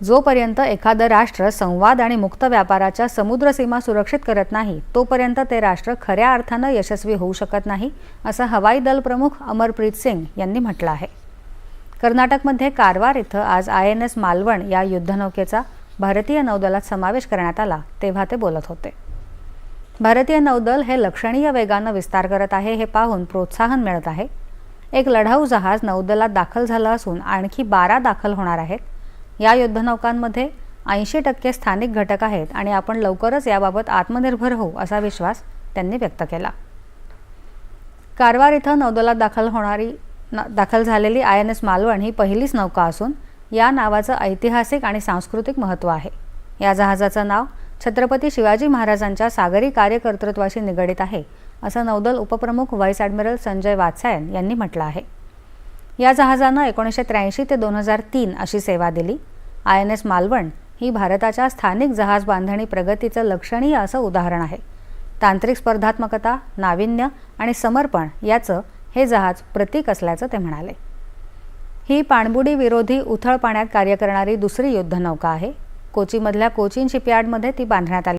जोपर्यंत एखादं राष्ट्र संवाद आणि मुक्त व्यापाराच्या समुद्र सीमा सुरक्षित करत नाही तोपर्यंत ते राष्ट्र खऱ्या अर्थानं यशस्वी होऊ शकत नाही, असं हवाई दल प्रमुख अमरप्रीत सिंग यांनी म्हटलं आहे। कर्नाटकमध्ये कारवार इथं आज INS मालवण या युद्धनौकेचा भारतीय नौदलात समावेश करण्यात आला तेव्हा ते बोलत होते। भारतीय नौदल हे लक्षणीय वेगानं विस्तार करत आहे हे पाहून प्रोत्साहन मिळत आहे। एक लढाऊ जहाज नौदलात दाखल झालं असून आणखी 12 दाखल होणार आहेत। या युद्धनौकांमध्ये 80% स्थानिक घटक आहेत आणि आपण लवकरच याबाबत आत्मनिर्भर होऊ असा विश्वास त्यांनी व्यक्त केला। कारवार इथं नौदलात दाखल झालेली INS मालवण ही पहिलीच नौका असून या नावाचं ऐतिहासिक आणि सांस्कृतिक महत्त्व आहे। या जहाजाचं नाव छत्रपती शिवाजी महाराजांच्या सागरी कार्यकर्तृत्वाशी निगडित आहे, असं नौदल उपप्रमुख व्हाईस ॲडमिरल संजय वात्सायन यांनी म्हटलं आहे। या जहाजानं 1983 ते 2003 अशी सेवा दिली। INS मालवण ही भारताच्या स्थानिक जहाज बांधणी प्रगतीचं लक्षणीय असं उदाहरण आहे। तांत्रिक स्पर्धात्मकता, नाविन्य आणि समर्पण याचं हे जहाज प्रतीक असल्याचं ते म्हणाले। ही पाणबुडी विरोधी उथळ पाण्यात कार्य करणारी दुसरी युद्धनौका आहे। कोचीमधल्या कोचीन शिपयार्डमध्ये ती बांधण्यात आली